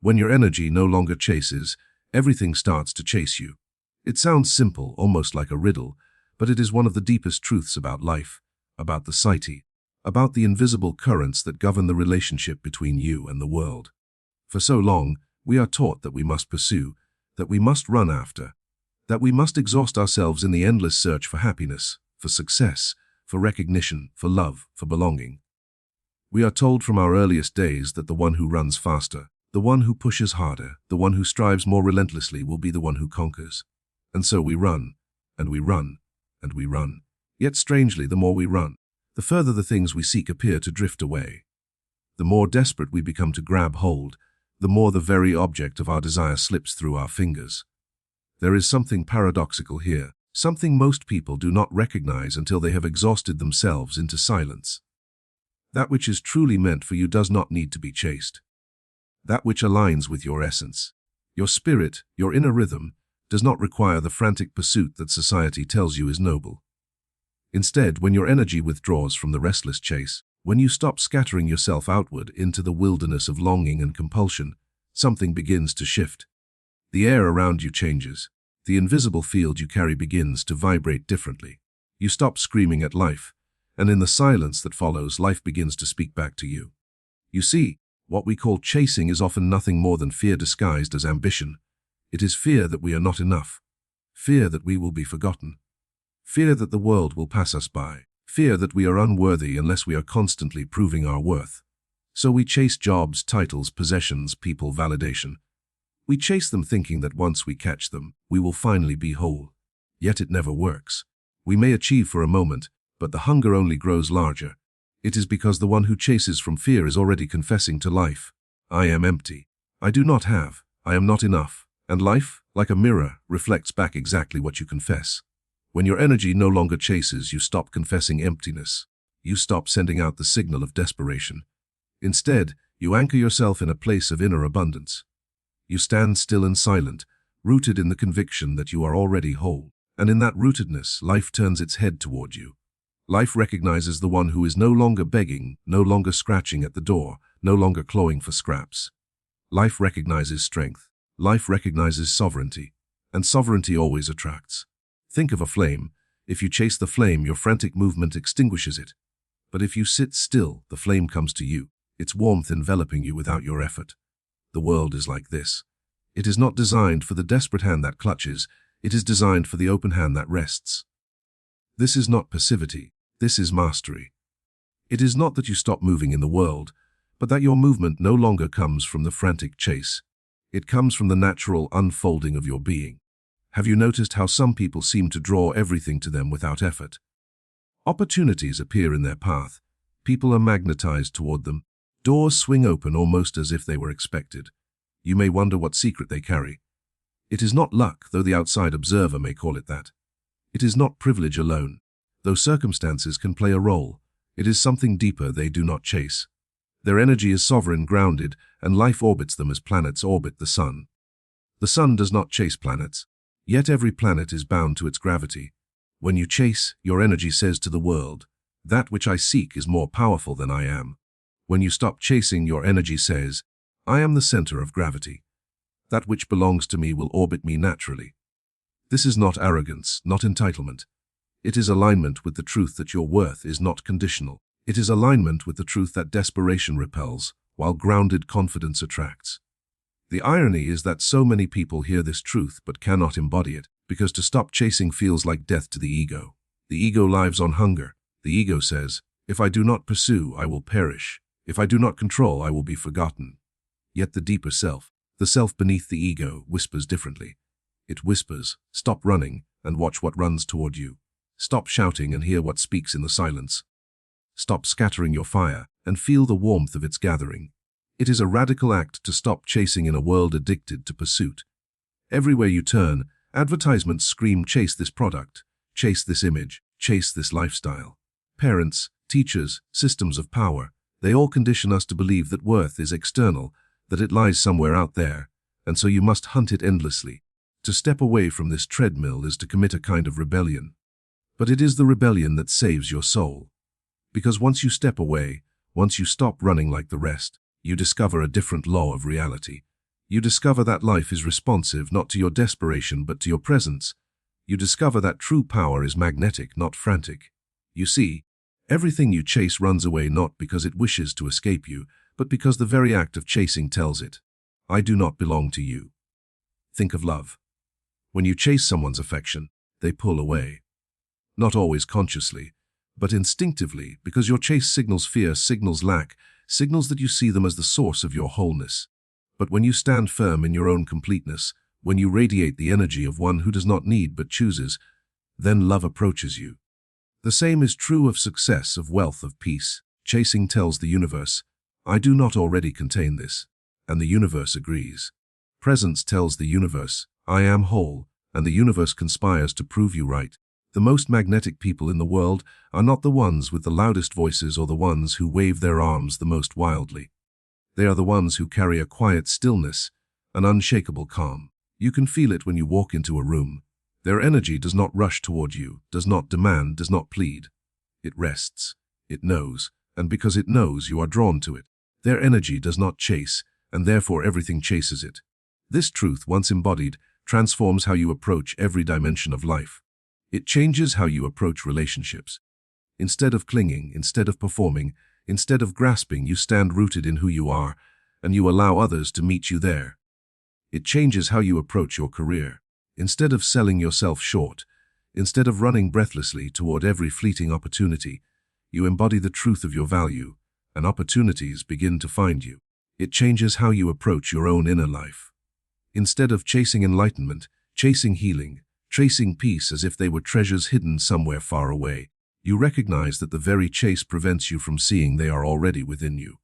When your energy no longer chases, everything starts to chase you. It sounds simple, almost like a riddle, but it is one of the deepest truths about life, about the psyche, about the invisible currents that govern the relationship between you and the world. For so long, we are taught that we must pursue, that we must run after, that we must exhaust ourselves in the endless search for happiness, for success, for recognition, for love, for belonging. We are told from our earliest days that the one who runs faster, the one who pushes harder, the one who strives more relentlessly will be the one who conquers. And so we run, and we run, and we run. Yet strangely, the more we run, the further the things we seek appear to drift away. The more desperate we become to grab hold, the more the very object of our desire slips through our fingers. There is something paradoxical here, something most people do not recognize until they have exhausted themselves into silence. That which is truly meant for you does not need to be chased. That which aligns with your essence, your spirit, your inner rhythm, does not require the frantic pursuit that society tells you is noble. Instead, when your energy withdraws from the restless chase, when you stop scattering yourself outward into the wilderness of longing and compulsion, something begins to shift. The air around you changes. The invisible field you carry begins to vibrate differently. You stop screaming at life, and in the silence that follows, life begins to speak back to you. You see, what we call chasing is often nothing more than fear disguised as ambition. It is fear that we are not enough, fear that we will be forgotten, fear that the world will pass us by, fear that we are unworthy unless we are constantly proving our worth. So we chase jobs, titles, possessions, people, validation. We chase them thinking that once we catch them, we will finally be whole. Yet it never works. We may achieve for a moment, but the hunger only grows larger. It is because the one who chases from fear is already confessing to life, I am empty. I do not have. I am not enough. And life, like a mirror, reflects back exactly what you confess. When your energy no longer chases, you stop confessing emptiness. You stop sending out the signal of desperation. Instead, you anchor yourself in a place of inner abundance. You stand still and silent, rooted in the conviction that you are already whole. And in that rootedness, life turns its head toward you. Life recognizes the one who is no longer begging, no longer scratching at the door, no longer clawing for scraps. Life recognizes strength. Life recognizes sovereignty, and sovereignty always attracts. Think of a flame. If you chase the flame, your frantic movement extinguishes it. But if you sit still, the flame comes to you, its warmth enveloping you without your effort. The world is like this. It is not designed for the desperate hand that clutches, it is designed for the open hand that rests. This is not passivity, this is mastery. It is not that you stop moving in the world, but that your movement no longer comes from the frantic chase. It comes from the natural unfolding of your being. Have you noticed how some people seem to draw everything to them without effort? Opportunities appear in their path. People are magnetized toward them. Doors swing open almost as if they were expected. You may wonder what secret they carry. It is not luck, though the outside observer may call it that. It is not privilege alone, though circumstances can play a role. It is something deeper they do not chase. Their energy is sovereign, grounded, and life orbits them as planets orbit the sun. The sun does not chase planets, yet every planet is bound to its gravity. When you chase, your energy says to the world, that which I seek is more powerful than I am. When you stop chasing, your energy says, I am the center of gravity. That which belongs to me will orbit me naturally. This is not arrogance, not entitlement. It is alignment with the truth that your worth is not conditional. It is alignment with the truth that desperation repels, while grounded confidence attracts. The irony is that so many people hear this truth but cannot embody it, because to stop chasing feels like death to the ego. The ego lives on hunger. The ego says, if I do not pursue, I will perish. If I do not control, I will be forgotten. Yet the deeper self, the self beneath the ego, whispers differently. It whispers, stop running and watch what runs toward you. Stop shouting and hear what speaks in the silence. Stop scattering your fire and feel the warmth of its gathering. It is a radical act to stop chasing in a world addicted to pursuit. Everywhere you turn, advertisements scream, chase this product, chase this image, chase this lifestyle. Parents, teachers, systems of power, they all condition us to believe that worth is external, that it lies somewhere out there, and so you must hunt it endlessly. To step away from this treadmill is to commit a kind of rebellion. But it is the rebellion that saves your soul. Because once you step away, once you stop running like the rest, you discover a different law of reality. You discover that life is responsive not to your desperation but to your presence. You discover that true power is magnetic, not frantic. You see, everything you chase runs away not because it wishes to escape you, but because the very act of chasing tells it, I do not belong to you. Think of love. When you chase someone's affection, they pull away. Not always consciously, but instinctively, because your chase signals fear, signals lack, signals that you see them as the source of your wholeness. But when you stand firm in your own completeness, when you radiate the energy of one who does not need but chooses, then love approaches you. The same is true of success, of wealth, of peace. Chasing tells the universe, I do not already contain this, and the universe agrees. Presence tells the universe, I am whole, and the universe conspires to prove you right. The most magnetic people in the world are not the ones with the loudest voices or the ones who wave their arms the most wildly. They are the ones who carry a quiet stillness, an unshakable calm. You can feel it when you walk into a room. Their energy does not rush toward you, does not demand, does not plead. It rests. It knows, and because it knows, you are drawn to it. Their energy does not chase, and therefore everything chases it. This truth, once embodied, transforms how you approach every dimension of life. It changes how you approach relationships. Instead of clinging, instead of performing, instead of grasping, you stand rooted in who you are, and you allow others to meet you there. It changes how you approach your career. Instead of selling yourself short, instead of running breathlessly toward every fleeting opportunity, you embody the truth of your value, and opportunities begin to find you. It changes how you approach your own inner life. Instead of chasing enlightenment, chasing healing, chasing peace as if they were treasures hidden somewhere far away, you recognize that the very chase prevents you from seeing they are already within you.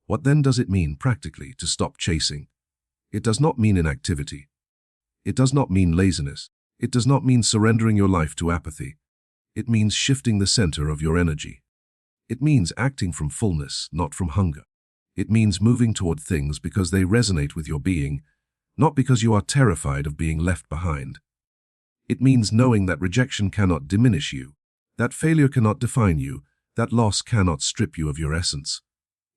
What then does it mean practically to stop chasing? It does not mean inactivity. It does not mean laziness. It does not mean surrendering your life to apathy. It means shifting the center of your energy. It means acting from fullness, not from hunger. It means moving toward things because they resonate with your being, not because you are terrified of being left behind. It means knowing that rejection cannot diminish you, that failure cannot define you, that loss cannot strip you of your essence.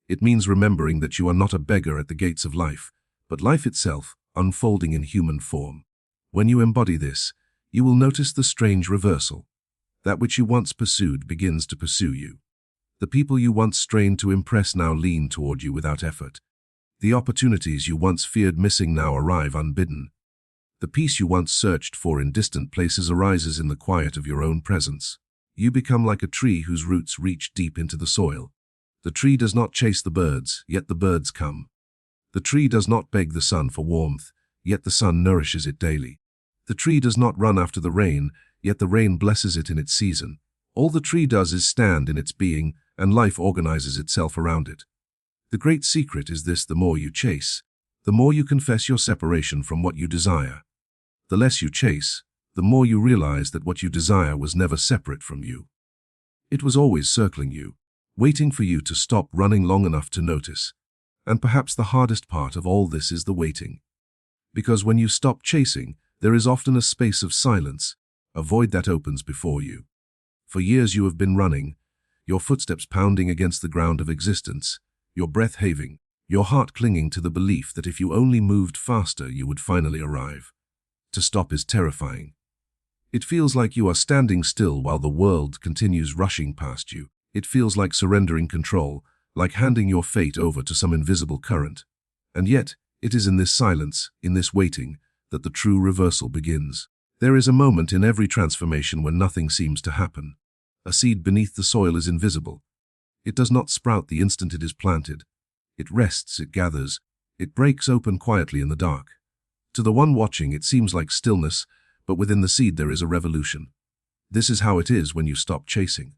It means remembering that you are not a beggar at the gates of life, but life itself, unfolding in human form. When you embody this, you will notice the strange reversal. That which you once pursued begins to pursue you. The people you once strained to impress now lean toward you without effort. The opportunities you once feared missing now arrive unbidden. The peace you once searched for in distant places arises in the quiet of your own presence. You become like a tree whose roots reach deep into the soil. The tree does not chase the birds, yet the birds come. The tree does not beg the sun for warmth, yet the sun nourishes it daily. The tree does not run after the rain, yet the rain blesses it in its season. All the tree does is stand in its being, and life organizes itself around it. The great secret is this: the more you chase, the more you confess your separation from what you desire. The less you chase, the more you realize that what you desire was never separate from you. It was always circling you, waiting for you to stop running long enough to notice. And perhaps the hardest part of all this is the waiting. Because when you stop chasing, there is often a space of silence, a void that opens before you. For years you have been running, your footsteps pounding against the ground of existence, your breath having, your heart clinging to the belief that if you only moved faster you would finally arrive. To stop is terrifying. It feels like you are standing still while the world continues rushing past you. It feels like surrendering control, like handing your fate over to some invisible current. And yet, it is in this silence, in this waiting, that the true reversal begins. There is a moment in every transformation when nothing seems to happen. A seed beneath the soil is invisible. It does not sprout the instant it is planted. It rests, it gathers, it breaks open quietly in the dark. To the one watching, it seems like stillness, but within the seed there is a revolution. This is how it is when you stop chasing.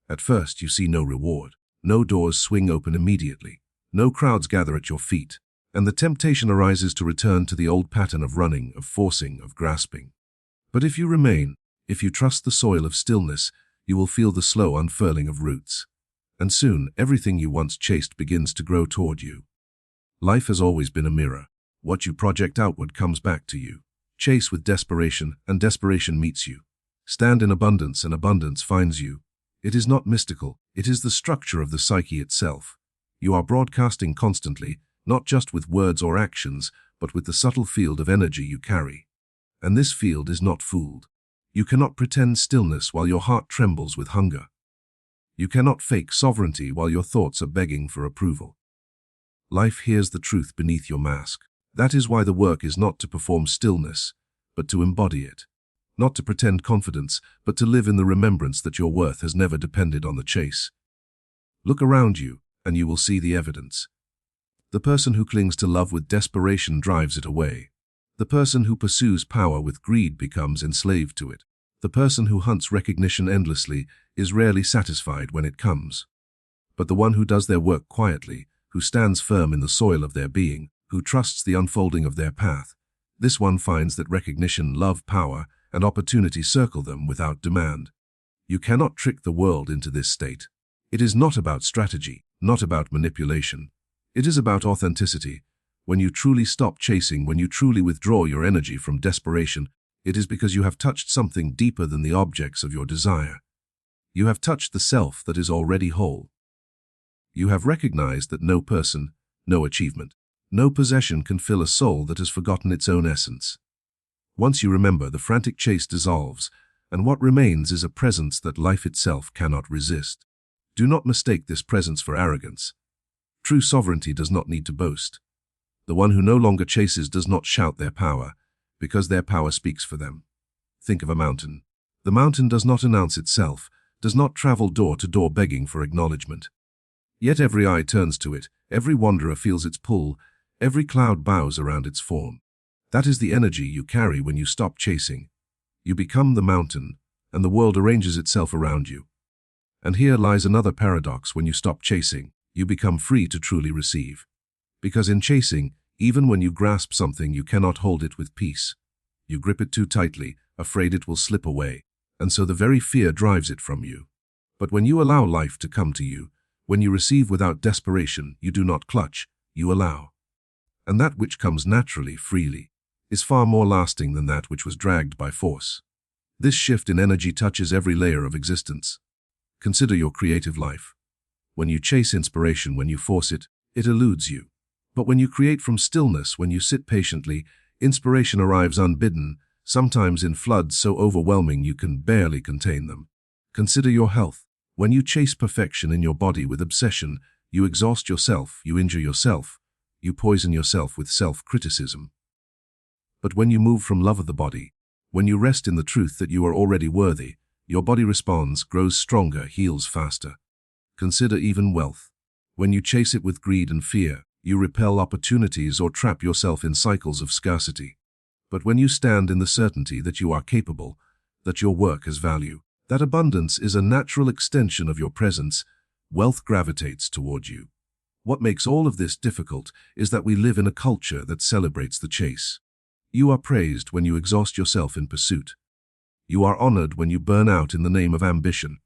At first, you see no reward. No doors swing open immediately. No crowds gather at your feet. And the temptation arises to return to the old pattern of running, of forcing, of grasping. But if you remain, if you trust the soil of stillness, you will feel the slow unfurling of roots. And soon, everything you once chased begins to grow toward you. Life has always been a mirror. What you project outward comes back to you. Chase with desperation, and desperation meets you. Stand in abundance, and abundance finds you. It is not mystical, it is the structure of the psyche itself. You are broadcasting constantly, not just with words or actions, but with the subtle field of energy you carry. And this field is not fooled. You cannot pretend stillness while your heart trembles with hunger. You cannot fake sovereignty while your thoughts are begging for approval. Life hears the truth beneath your mask. That is why the work is not to perform stillness, but to embody it. Not to pretend confidence, but to live in the remembrance that your worth has never depended on the chase. Look around you, and you will see the evidence. The person who clings to love with desperation drives it away. The person who pursues power with greed becomes enslaved to it. The person who hunts recognition endlessly is rarely satisfied when it comes. But the one who does their work quietly, who stands firm in the soil of their being, who trusts the unfolding of their path, this one finds that recognition, love, power, and opportunity circle them without demand. You cannot trick the world into this state. It is not about strategy, not about manipulation. It is about authenticity. When you truly stop chasing, when you truly withdraw your energy from desperation, it is because you have touched something deeper than the objects of your desire. You have touched the self that is already whole. You have recognized that no person, no achievement, no possession can fill a soul that has forgotten its own essence. Once you remember, the frantic chase dissolves, and what remains is a presence that life itself cannot resist. Do not mistake this presence for arrogance. True sovereignty does not need to boast. The one who no longer chases does not shout their power, because their power speaks for them. Think of a mountain. The mountain does not announce itself, does not travel door to door begging for acknowledgement. Yet every eye turns to it, every wanderer feels its pull, every cloud bows around its form. That is the energy you carry when you stop chasing. You become the mountain, and the world arranges itself around you. And here lies another paradox: when you stop chasing, you become free to truly receive. Because in chasing, even when you grasp something, you cannot hold it with peace. You grip it too tightly, afraid it will slip away, and so the very fear drives it from you. But when you allow life to come to you, when you receive without desperation, you do not clutch, you allow. And that which comes naturally, freely, is far more lasting than that which was dragged by force. This shift in energy touches every layer of existence. Consider your creative life. When you chase inspiration, when you force it, it eludes you. But when you create from stillness, when you sit patiently, inspiration arrives unbidden, sometimes in floods so overwhelming you can barely contain them. Consider your health. When you chase perfection in your body with obsession, you exhaust yourself, you injure yourself, you poison yourself with self-criticism. But when you move from love of the body, when you rest in the truth that you are already worthy, your body responds, grows stronger, heals faster. Consider even wealth. When you chase it with greed and fear, you repel opportunities or trap yourself in cycles of scarcity. But when you stand in the certainty that you are capable, that your work has value, that abundance is a natural extension of your presence, wealth gravitates toward you. What makes all of this difficult is that we live in a culture that celebrates the chase. You are praised when you exhaust yourself in pursuit. You are honored when you burn out in the name of ambition.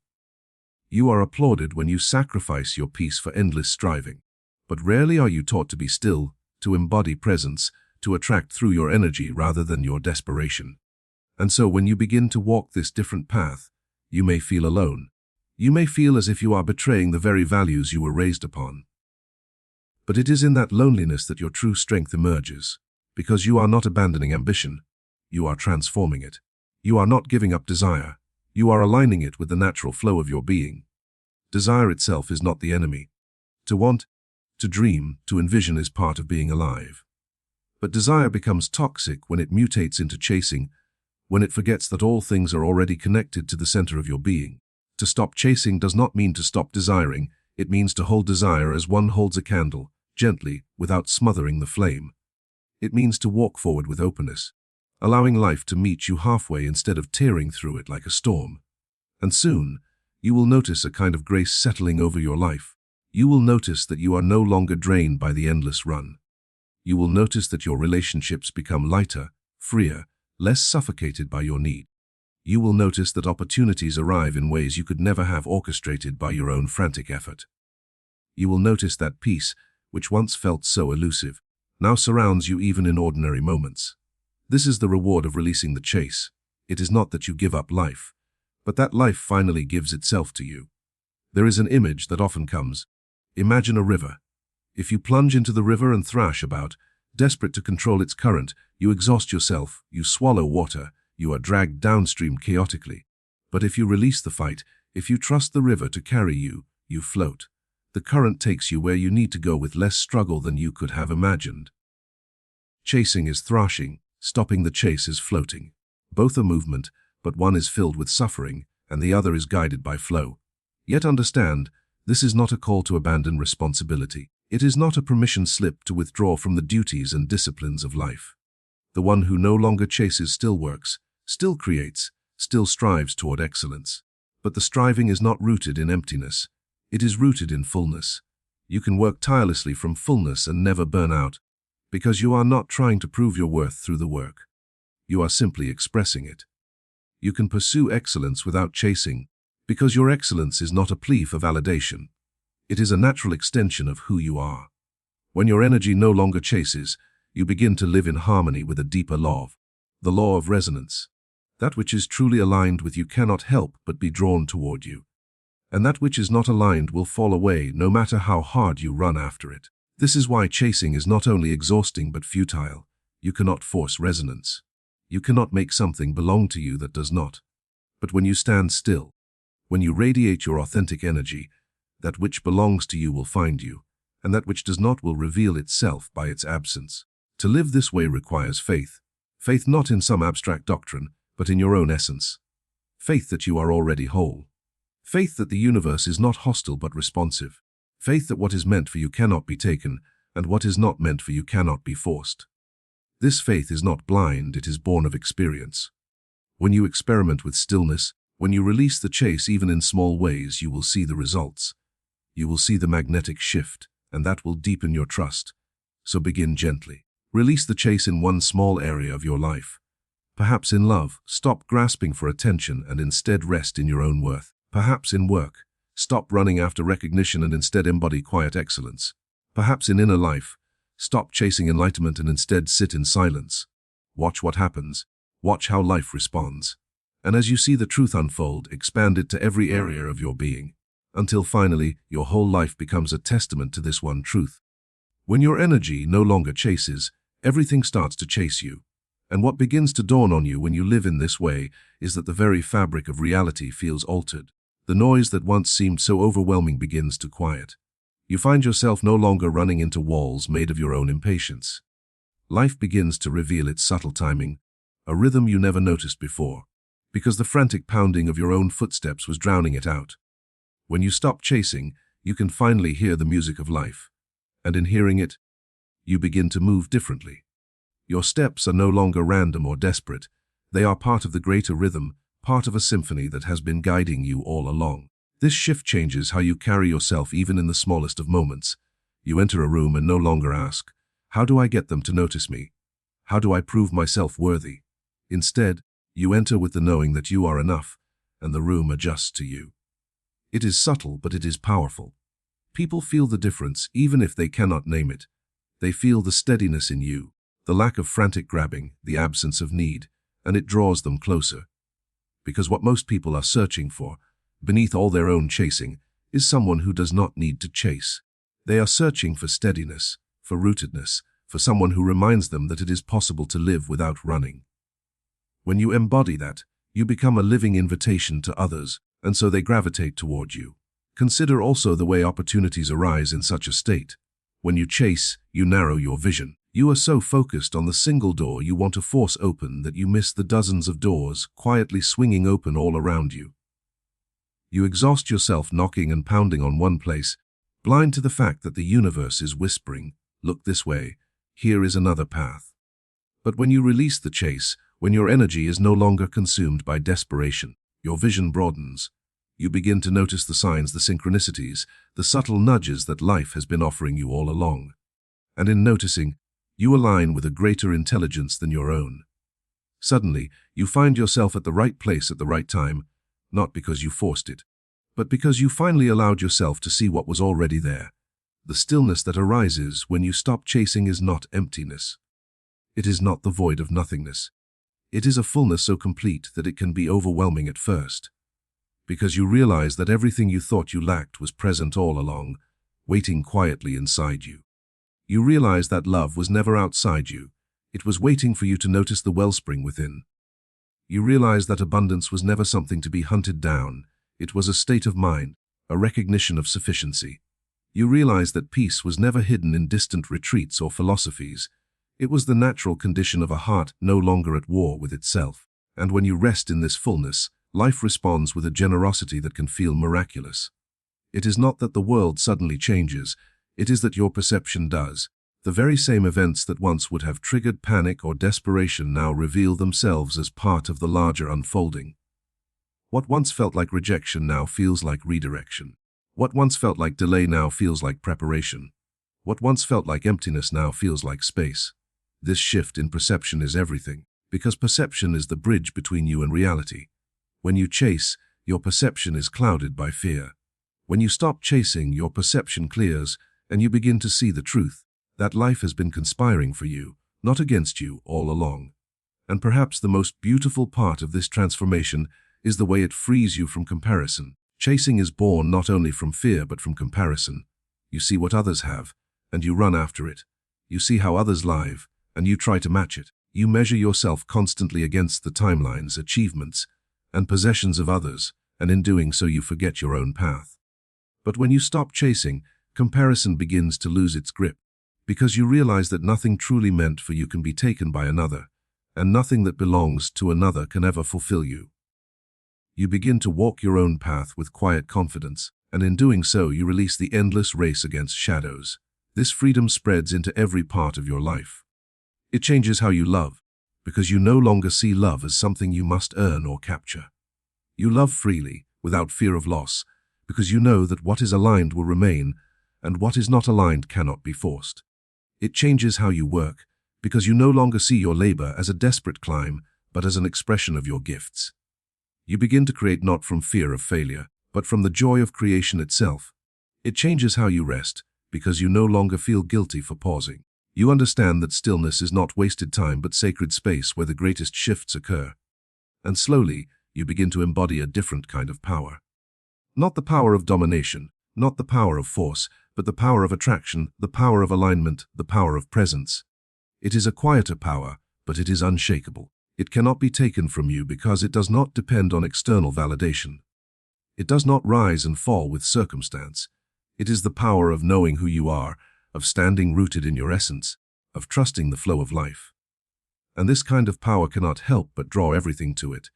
You are applauded when you sacrifice your peace for endless striving. But rarely are you taught to be still, to embody presence, to attract through your energy rather than your desperation. And so when you begin to walk this different path, you may feel alone. You may feel as if you are betraying the very values you were raised upon. But it is in that loneliness that your true strength emerges, because you are not abandoning ambition, you are transforming it. You are not giving up desire, you are aligning it with the natural flow of your being. Desire itself is not the enemy. To want, to dream, to envision is part of being alive. But desire becomes toxic when it mutates into chasing, when it forgets that all things are already connected to the center of your being. To stop chasing does not mean to stop desiring, it means to hold desire as one holds a candle, gently, without smothering the flame. It means to walk forward with openness, allowing life to meet you halfway instead of tearing through it like a storm. And soon, you will notice a kind of grace settling over your life. You will notice that you are no longer drained by the endless run. You will notice that your relationships become lighter, freer, less suffocated by your need. You will notice that opportunities arrive in ways you could never have orchestrated by your own frantic effort. You will notice that peace, which once felt so elusive, now surrounds you even in ordinary moments. This is the reward of releasing the chase. It is not that you give up life, but that life finally gives itself to you. There is an image that often comes. Imagine a river. If you plunge into the river and thrash about, Desperate to control its current, you exhaust yourself, you swallow water, you are dragged downstream chaotically. But if you release the fight, if you trust the river to carry you, you float. The current takes you where you need to go with less struggle than you could have imagined. Chasing is thrashing, stopping the chase is floating. Both are movement, but one is filled with suffering, and the other is guided by flow. Yet understand, this is not a call to abandon responsibility. It is not a permission slip to withdraw from the duties and disciplines of life. The one who no longer chases still works, still creates, still strives toward excellence. But the striving is not rooted in emptiness. It is rooted in fullness. You can work tirelessly from fullness and never burn out, because you are not trying to prove your worth through the work. You are simply expressing it. You can pursue excellence without chasing, because your excellence is not a plea for validation. It is a natural extension of who you are. When your energy no longer chases, you begin to live in harmony with a deeper law, the law of resonance. That which is truly aligned with you cannot help but be drawn toward you. And that which is not aligned will fall away no matter how hard you run after it. This is why chasing is not only exhausting but futile. You cannot force resonance. You cannot make something belong to you that does not. But when you stand still, when you radiate your authentic energy, that which belongs to you will find you, and that which does not will reveal itself by its absence. To live this way requires faith. Faith not in some abstract doctrine, but in your own essence. Faith that you are already whole. Faith that the universe is not hostile but responsive. Faith that what is meant for you cannot be taken, and what is not meant for you cannot be forced. This faith is not blind, it is born of experience. When you experiment with stillness, when you release the chase even in small ways, you will see the results. You will see the magnetic shift, and that will deepen your trust. So begin gently. Release the chase in one small area of your life. Perhaps in love, stop grasping for attention and instead rest in your own worth. Perhaps in work, stop running after recognition and instead embody quiet excellence. Perhaps in inner life, stop chasing enlightenment and instead sit in silence. Watch what happens. Watch how life responds. And as you see the truth unfold, expand it to every area of your being, until finally your whole life becomes a testament to this one truth. When your energy no longer chases, everything starts to chase you. And what begins to dawn on you when you live in this way is that the very fabric of reality feels altered. The noise that once seemed so overwhelming begins to quiet. You find yourself no longer running into walls made of your own impatience. Life begins to reveal its subtle timing, a rhythm you never noticed before, because the frantic pounding of your own footsteps was drowning it out. When you stop chasing, you can finally hear the music of life. And in hearing it, you begin to move differently. Your steps are no longer random or desperate. They are part of the greater rhythm, part of a symphony that has been guiding you all along. This shift changes how you carry yourself even in the smallest of moments. You enter a room and no longer ask, "How do I get them to notice me? How do I prove myself worthy?" Instead, you enter with the knowing that you are enough, and the room adjusts to you. It is subtle, but it is powerful. People feel the difference even if they cannot name it. They feel the steadiness in you, the lack of frantic grabbing, the absence of need, and it draws them closer. Because what most people are searching for, beneath all their own chasing, is someone who does not need to chase. They are searching for steadiness, for rootedness, for someone who reminds them that it is possible to live without running. When you embody that, you become a living invitation to others, and so they gravitate toward you. Consider also the way opportunities arise in such a state. When you chase, you narrow your vision. You are so focused on the single door you want to force open that you miss the dozens of doors quietly swinging open all around you. You exhaust yourself knocking and pounding on one place, blind to the fact that the universe is whispering, "Look this way, here is another path." But when you release the chase, when your energy is no longer consumed by desperation, your vision broadens. You begin to notice the signs, the synchronicities, the subtle nudges that life has been offering you all along. And in noticing, you align with a greater intelligence than your own. Suddenly, you find yourself at the right place at the right time, not because you forced it, but because you finally allowed yourself to see what was already there. The stillness that arises when you stop chasing is not emptiness. It is not the void of nothingness. It is a fullness so complete that it can be overwhelming at first, because you realize that everything you thought you lacked was present all along, waiting quietly inside you. You realize that love was never outside you. It was waiting for you to notice the wellspring within. You realize that abundance was never something to be hunted down. It was a state of mind, a recognition of sufficiency. You realize that peace was never hidden in distant retreats or philosophies. It was the natural condition of a heart no longer at war with itself. And when you rest in this fullness, life responds with a generosity that can feel miraculous. It is not that the world suddenly changes, it is that your perception does. The very same events that once would have triggered panic or desperation now reveal themselves as part of the larger unfolding. What once felt like rejection now feels like redirection. What once felt like delay now feels like preparation. What once felt like emptiness now feels like space. This shift in perception is everything, because perception is the bridge between you and reality. When you chase, your perception is clouded by fear. When you stop chasing, your perception clears, and you begin to see the truth, that life has been conspiring for you, not against you, all along. And perhaps the most beautiful part of this transformation is the way it frees you from comparison. Chasing is born not only from fear but from comparison. You see what others have, and you run after it. You see how others live, and you try to match it. You measure yourself constantly against the timelines, achievements, and possessions of others, and in doing so you forget your own path. But when you stop chasing, comparison begins to lose its grip, because you realize that nothing truly meant for you can be taken by another, and nothing that belongs to another can ever fulfill you. You begin to walk your own path with quiet confidence, and in doing so you release the endless race against shadows. This freedom spreads into every part of your life. It changes how you love, because you no longer see love as something you must earn or capture. You love freely, without fear of loss, because you know that what is aligned will remain, and what is not aligned cannot be forced. It changes how you work, because you no longer see your labor as a desperate climb, but as an expression of your gifts. You begin to create not from fear of failure, but from the joy of creation itself. It changes how you rest, because you no longer feel guilty for pausing. You understand that stillness is not wasted time but sacred space where the greatest shifts occur. And slowly, you begin to embody a different kind of power. Not the power of domination, not the power of force, but the power of attraction, the power of alignment, the power of presence. It is a quieter power, but it is unshakable. It cannot be taken from you because it does not depend on external validation. It does not rise and fall with circumstance. It is the power of knowing who you are, of standing rooted in your essence, of trusting the flow of life. And this kind of power cannot help but draw everything to it,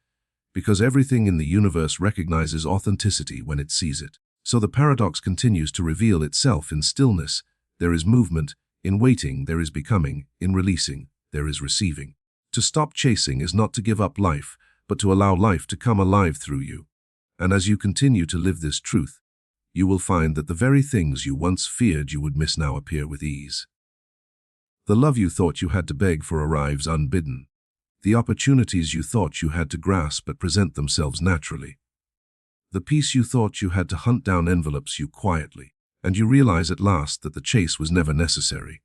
because everything in the universe recognizes authenticity when it sees it. So the paradox continues to reveal itself in stillness. There is movement, in waiting there is becoming, in releasing there is receiving. To stop chasing is not to give up life, but to allow life to come alive through you. And as you continue to live this truth, you will find that the very things you once feared you would miss now appear with ease. The love you thought you had to beg for arrives unbidden. The opportunities you thought you had to grasp but present themselves naturally. The peace you thought you had to hunt down envelops you quietly, and you realize at last that the chase was never necessary.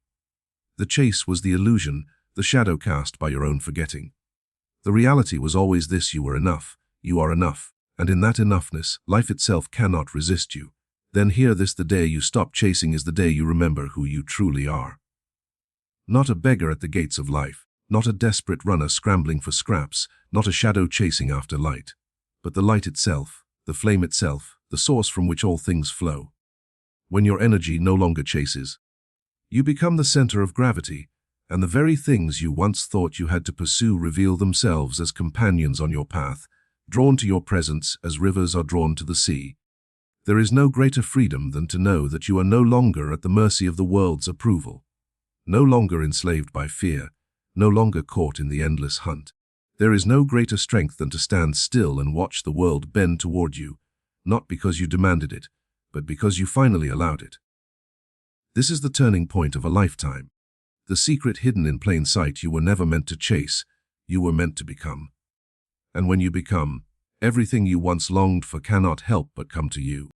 The chase was the illusion, the shadow cast by your own forgetting. The reality was always this: you were enough, you are enough, and in that enoughness, life itself cannot resist you. Then hear this: the day you stop chasing is the day you remember who you truly are. Not a beggar at the gates of life, not a desperate runner scrambling for scraps, not a shadow chasing after light, but the light itself, the flame itself, the source from which all things flow. When your energy no longer chases, you become the center of gravity, and the very things you once thought you had to pursue reveal themselves as companions on your path, drawn to your presence as rivers are drawn to the sea. There is no greater freedom than to know that you are no longer at the mercy of the world's approval, no longer enslaved by fear, no longer caught in the endless hunt. There is no greater strength than to stand still and watch the world bend toward you, not because you demanded it, but because you finally allowed it. This is the turning point of a lifetime. The secret hidden in plain sight. You were never meant to chase, you were meant to become. And when you become, everything you once longed for cannot help but come to you.